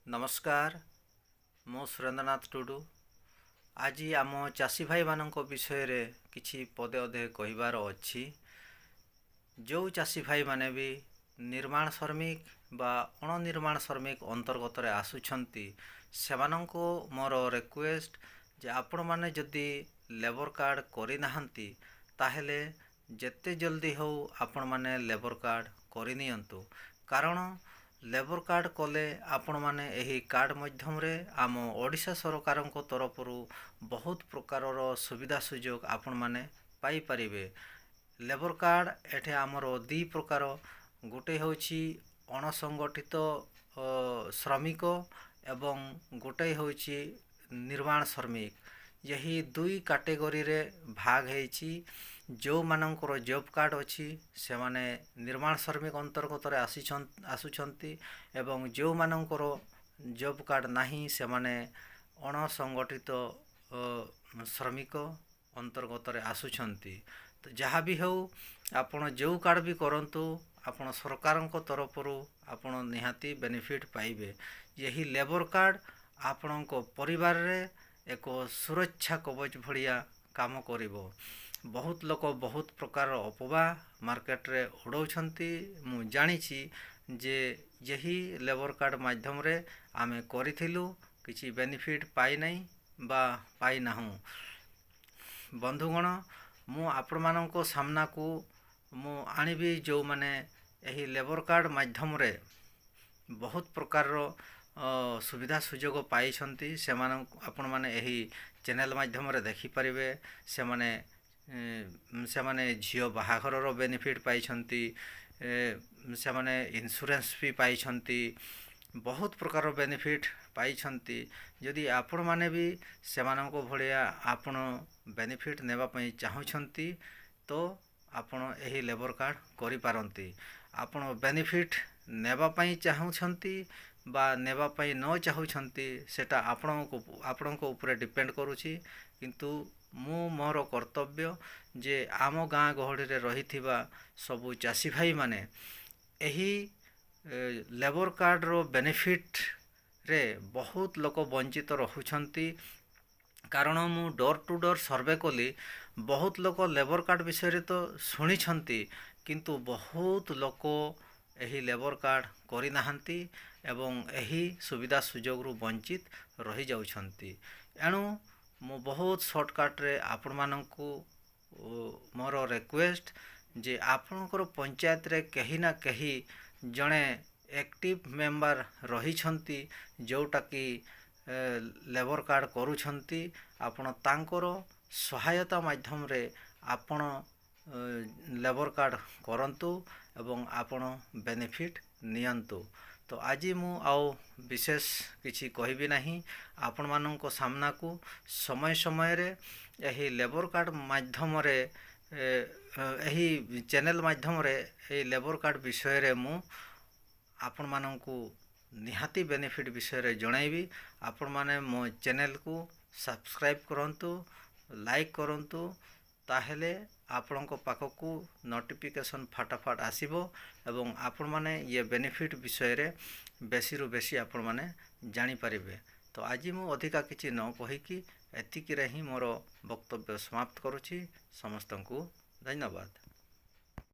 नमस्कार मो सुरेंद्रनाथ टुडू आज आम चाषी भाई मान विषय रे किछि पदे अधे कहिबार अछि। जो चाषी भाई माने भी निर्माण श्रमिक बा अण निर्माण श्रमिक अंतर्गत रे आसुछंती सेमानंको मोर रिक्वेस्ट जे आपण माने जदि लेबर कार्ड करि नाहंती ताहेले जेते जल्दी हो आपण माने लेबर कार्ड करि नियंतु। कारण लेबर कार्ड कले आपण माने एही कार्ड माध्यम रे आम ओडिशा सरकार तरफ बहुत प्रकार सुविधा सुजोग आपण माने पाई परिबे। लेबर कार्ड एठे आमर दी प्रकार गोटे होची अणसंगठित श्रमिक एवं गोटे होची निर्माण श्रमिक। यही दुई कैटेगरी रे भाग हेची। जो मानकर जॉब कार्ड अच्छी से माने निर्माण श्रमिक अंतर्गत रे आसुछंती एवं जो मानकर जॉब कार्ड नहीं से माने अणसंगठित श्रमिक अंतर्गत रे आसुछंती। तो जहाँ भी हो आपण जो कार्ड भी करंतु आपण सरकार तरफ आपण निहाती बेनिफिट पाइबे। यही लेबर कार्ड आपण परिवार रे एक सुरक्षा कवच भड़िया काम करिवो। बहुत लोक बहुत प्रकार अपवाह मार्केट रे उड़ौछंती। मु जानिछि जे यही लेबर कार्ड माध्यम रे आमे करिथिलु किछि बेनिफिट पाई नै बा पाई नाहु। बंधुगण मु आपण मानको सामना को मु आनिबी जो माने एही लेबर कार्ड माध्यम रे बहुत प्रकार सुविधा सुजोग पाई से आपण माने एही चैनल माध्यम रे देखि परिबे। से माने झियो बाहाघर बेनिफिट पाई से माने इंश्योरेंस भी पाई बहुत प्रकार बेनिफिट पाई। जदि आपण माने भी से मानको भलिया आपण बेनिफिट नेबा पई चाहुछंती तो आपण एही लेबर कार्ड करि पारंती। आपण बेनिफिट नेबा पई चाहुछंती बा नेबा पई न चाहुछंती सेटा आपणको ऊपर डिपेंड करूची। किंतु मु मोर कर्तव्य जे आम गाँ गहड़ी रे रहिथिबा सबु चाषी भाई माने एही लेबर कार्ड रो बेनिफिट रे बहुत लोक वंचित रहुछंती। कारण मु डोर टू डोर सर्वे कली बहुत लोक लेबर कार्ड विषय रे तो शुणी छंती किंतु बहुत लोक एही लेबर कार्ड करि नाहंती एवं एही सुविधा सुजोग रु वंचित रही जाउछंती। एणु मु बहुत शॉर्टकट रे आपण मानकु मोर रिक्वेस्ट जे आपणकर पंचायत रे कहीं ना कहीं जड़े एक्टिव मेंबर रही छंती जोटा कि लेबर कार्ड करूछंती। आपण तांकर सहायता माध्यम रे आपण लेबर कार्ड करंतु एवं आपण बेनिफिट नियंतु। तो आज मु आउ विशेष किछि कहबी नहीं। आपण मानक सामना को समय समय रे एही लेबर कार्ड माध्यम रे एही चैनल माध्यम रे एही लेबर कार्ड विषय रे मु आपण मानकु निहाती बेनिफिट विषय रे जणाइबी। आपण माने मो चैनल को सब्सक्राइब करंतु लाइक करंतु ताहेले आपणको पाखकु नोटिफिकेशन फटाफट आसीबो एवं आपण माने ये बेनिफिट विषय रे बेसी रु बेसी आपण माने जानि परिबे। तो आज मु अधिका किछि न कहिकी एतिकी रे ही मोर वक्तव्य समाप्त करूछि। समस्तंकु धन्यवाद।